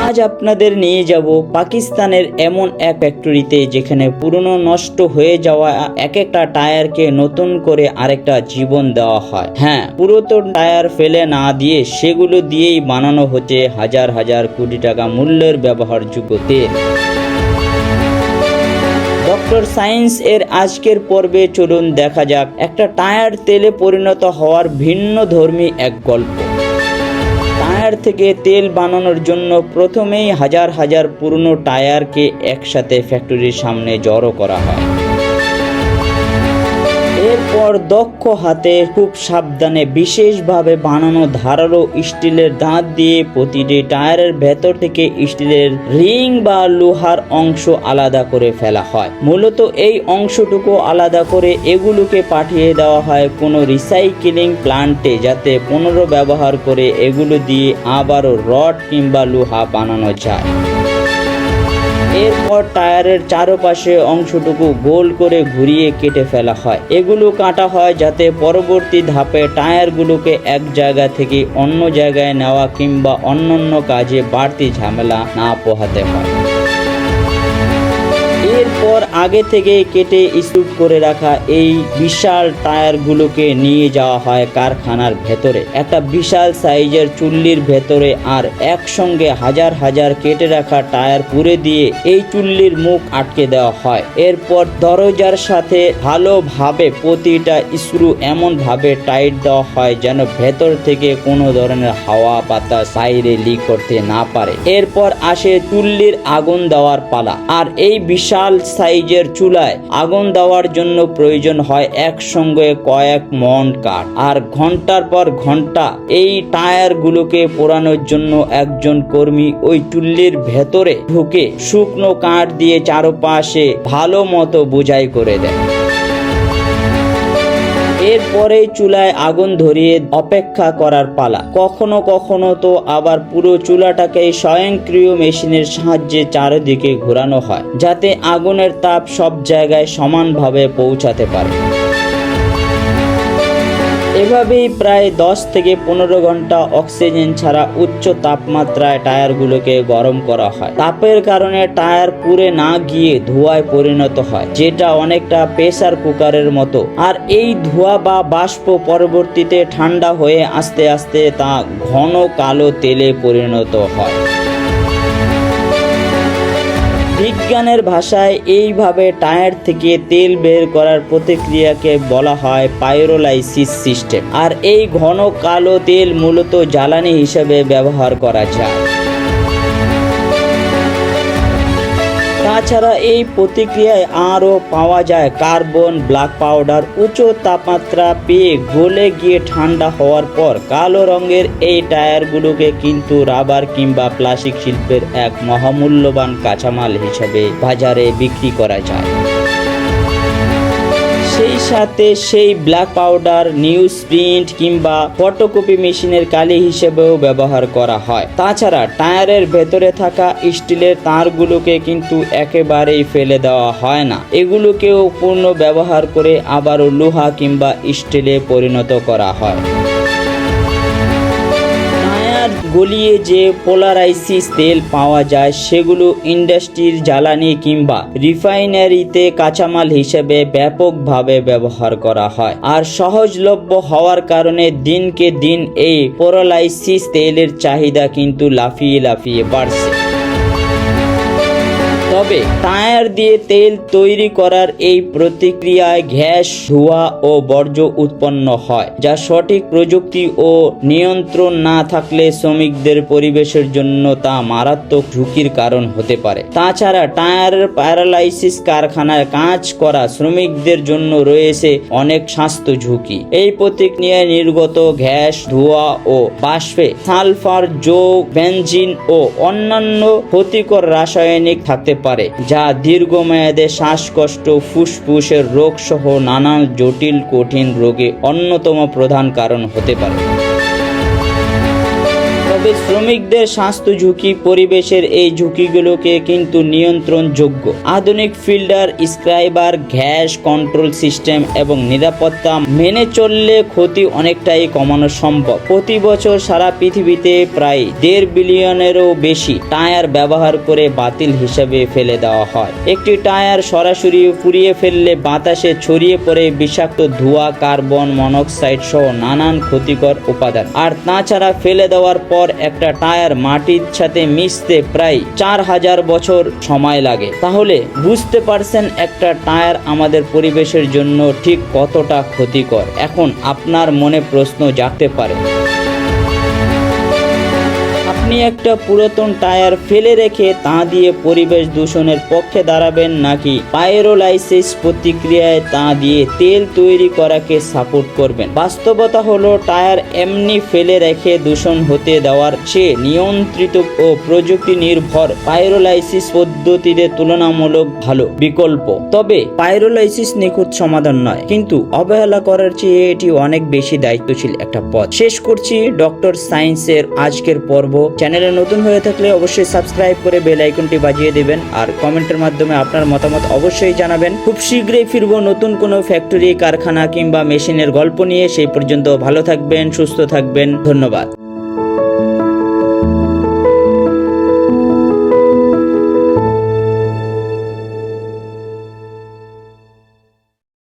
আজ আপনাদের নিয়ে যাব পাকিস্তানের এমন এক ফ্যাক্টরিতে যেখানে পুরনো নষ্ট হয়ে যাওয়া এক একটা টায়ারকে নতুন করে আরেকটা জীবন দেওয়া হয়। হ্যাঁ, পুরাতন টায়ার ফেলে না দিয়ে সেগুলো দিয়েই বানানো হচ্ছে হাজার হাজার কোটি টাকা মূল্যের ব্যবহারযোগ্য তেল। ডক্টর সায়েন্স এর আজকের পর্বে চলুন দেখা যাক একটা টায়ার তেলে পরিণত হওয়ার ভিন্ন ধর্মী এক গল্প। টায়ার থেকে তেল বানানোর জন্য প্রথমেই হাজার হাজার পুরনো টায়ারকে একসাথে ফ্যাক্টরির সামনে জড়ো করা হয়। এরপর দক্ষ হাতে খুব সাবধানে বিশেষভাবে বানানো ধারালো স্টিলের দাঁত দিয়ে প্রতিটি টায়ারের ভেতর থেকে স্টিলের রিং বা লোহার অংশ আলাদা করে ফেলা হয়। মূলত এই অংশটুকু আলাদা করে এগুলোকে পাঠিয়ে দেওয়া হয় কোনো রিসাইক্লিং প্লান্টে, যাতে পুনর্ব্যবহার করে এগুলো দিয়ে আবারও রড কিংবা লোহা বানানো যায়। এরপর টায়ারের চারপাশে অংশটুকু গোল করে ঘুরিয়ে কেটে ফেলা হয়। এগুলো কাটা হয় যাতে পরবর্তী ধাপে টায়ারগুলোকে এক জায়গা থেকে অন্য জায়গায় নেওয়া কিংবা অন্যান্য কাজে বাড়তি ঝামেলা না পোহাতে হয়। এরপর আগে থেকে কেটে স্টুপ করে রাখা এই বিশাল টায়ারগুলোকে নিয়ে যাওয়া হয় কারখানার ভেতরে একটা বিশাল সাইজের চুল্লির ভেতরে, আর একসঙ্গে হাজার হাজার কেটে রাখা টায়ার পুরে দিয়ে এই চুল্লির মুখ আটকে দেওয়া হয়। এরপর দরজার সাথে ভালোভাবে প্রতিটা স্ক্রু এমন ভাবে টাইট দেওয়া হয় যেন ভেতর থেকে কোনো ধরনের হাওয়া বাতাস বাইরে লিক করতে না পারে। এরপর আসে চুল্লির আগুন দেওয়ার পালা। আর এই বিশাল সাইজের চুলায় আগুন দেওয়ার জন্য প্রয়োজন হয় একসঙ্গে কয়েক মন কাঠ। আর ঘন্টার পর ঘন্টা এই টায়ারগুলোকে পোড়ানোর জন্য একজন কর্মী ওই চুল্লির ভেতরে ঢুকে শুকনো কাঠ দিয়ে চারপাশে ভালো মতো বোঝাই করে দেয়। এরপরে চুলায় আগুন ধরিয়ে অপেক্ষা করার পালা। কখনো কখনো তো আবার পুরো চুলাটাকে স্বয়ংক্রিয় মেশিনের সাহায্যে চারিদিকে ঘোরানো হয় যাতে আগুনের তাপ সব জায়গায় সমানভাবে পৌঁছাতে পারে। এভাবেই প্রায় 10 থেকে 15 ঘন্টা অক্সিজেন ছাড়া উচ্চ তাপমাত্রায় টায়ারগুলোকে গরম করা হয়। তাপের কারণে টায়ার পুড়ে না গিয়ে ধোঁয়ায় পরিণত হয়, যেটা অনেকটা প্রেসার কুকারের মতো। আর এই ধোঁয়া বা বাষ্প পরবর্তীতে ঠান্ডা হয়ে আস্তে আস্তে তা ঘন কালো তেলে পরিণত হয়। বিজ্ঞানের ভাষায় এইভাবে টায়ার থেকে তেল বের করার প্রতিক্রিয়াকে বলা হয় পাইরোলাইসিস সিস্টেম। আর এই ঘন কালো তেল মূলত জ্বালানি হিসেবে ব্যবহার করা যায়। তাছাড়া এই প্রতিক্রিয়ায় আরও পাওয়া যায় কার্বন ব্ল্যাক পাউডার। উচ্চ তাপমাত্রা পেয়ে গলে গিয়ে ঠান্ডা হওয়ার পর কালো রঙের এই টায়ারগুলোকে কিন্তু রাবার কিংবা প্লাস্টিক শিল্পের এক মহামূল্যবান কাঁচামাল হিসেবে বাজারে বিক্রি করা যায়। সেই সাথে সেই ব্ল্যাক পাউডার নিউজ প্রিন্ট কিংবা ফটোকপি মেশিনের কালি হিসেবেও ব্যবহার করা হয়। তাছাড়া টায়ারের ভেতরে থাকা স্টিলের তারগুলোকে কিন্তু একেবারেই ফেলে দেওয়া হয় না, এগুলোকেও পূর্ণ ব্যবহার করে আবারও লোহা কিংবা স্টিলে পরিণত করা হয়। গলিয়ে যে পোলারাইসিস তেল পাওয়া যায় সেগুলো ইন্ডাস্ট্রির জ্বালানি কিংবা রিফাইনারিতে কাঁচামাল হিসেবে ব্যাপকভাবে ব্যবহার করা হয়। আর সহজলভ্য হওয়ার কারণে দিনকে দিন এই পোলারাইসিস তেলের চাহিদা কিন্তু লাফিয়ে লাফিয়ে বাড়ছে। তবে টায়ার দিয়ে তেল তৈরি করার এই প্রতিক্রিয়ায় গ্যাস, ধোঁয়া ও বর্জ্য উৎপন্ন হয়, যা সঠিক প্রযুক্তি ও নিয়ন্ত্রণ না থাকলে শ্রমিকদের পরিবেশের জন্য তা মারাত্মক ঝুঁকির কারণ হতে পারে। তাছাড়া টায়ারের প্যারালাইসিস কারখানায় কাজ করা শ্রমিকদের জন্য রয়েছে অনেক স্বাস্থ্য ঝুঁকি। এই প্রতিক্রিয়ায় নির্গত গ্যাস, ধোঁয়া ও বাষ্পে সালফার, যৌগ, বেনজিন ও অন্যান্য ক্ষতিকর রাসায়নিক থাকতে পারে, যা দীর্ঘমেয়াদে শ্বাসকষ্ট, ফুসফুসের রোগ সহ নানান জটিল কঠিন রোগে অন্যতম প্রধান কারণ হতে পারে। তবে তবে শ্রমিকদের স্বাস্থ্য ঝুঁকি, পরিবেশের এই ঝুঁকিগুলোকে কিন্তু নিয়ন্ত্রণযোগ্য। আধুনিক ফিল্টার, স্ক্রাইবার, গ্যাস কন্ট্রোল সিস্টেম এবং নিরাপত্তা মেনে চললে ক্ষতি অনেকটাই কমানো সম্ভব। প্রতি বছর সারা পৃথিবীতে প্রায় 1.5 বিলিয়নেরও বেশি টায়ার ব্যবহার করে বাতিল হিসেবে ফেলে দেওয়া হয়। একটি টায়ার সরাসরি পুড়িয়ে ফেললে বাতাসে ছড়িয়ে পড়ে বিষাক্ত ধোঁয়া, কার্বন মনোক্সাইড সহ নানান ক্ষতিকর উপাদান। আর তাছাড়া ফেলে দেওয়ার পর একটা টায়ার মাটির সাথে মিশতে প্রায় 4000 বছর সময় লাগে। তাহলে বুঝতে পারছেন একটা টায়ার আমাদের পরিবেশের জন্য ঠিক কতটা ক্ষতিকর। এখন আপনার মনে প্রশ্ন জাগতে পারে, আপনি একটা পুরাতন টায়ার ফেলে রেখে তা দিয়ে পরিবেশ দূষণের পক্ষে দাঁড়াবেন, নাকি পাইরোলাইসিস প্রতিক্রিয়ায় তা দিয়ে তেল তৈরি করাকে সাপোর্ট করবেন? বাস্তবতা হলো টায়ার এমনি ফেলে রেখে দূষণ হতে দেওয়ার চেয়ে নিয়ন্ত্রিত ও প্রযুক্তি নির্ভর পাইরোলাইসিস পদ্ধতিতে তুলনামূলক ভালো বিকল্প। তবে পাইরোলাইসিস নিখুঁত সমাধান নয়, কিন্তু অবহেলা করার চেয়ে এটি অনেক বেশি দায়িত্বশীল একটা পথ। শেষ করছি ডক্টর সায়েন্সের আজকের পর্ব। চ্যানেলে নতুন হয়ে থাকলে অবশ্যই সাবস্ক্রাইব করে বেল আইকনটি বাজিয়ে দিবেন আর কমেন্টের মাধ্যমে আপনার মতামত অবশ্যই জানাবেন। খুব শীঘ্রই ফিরবো নতুন কোনো ফ্যাক্টরি, কারখানা কিংবা মেশিনের গল্প নিয়ে। সেই পর্যন্ত ভালো থাকবেন, সুস্থ থাকবেন। ধন্যবাদ।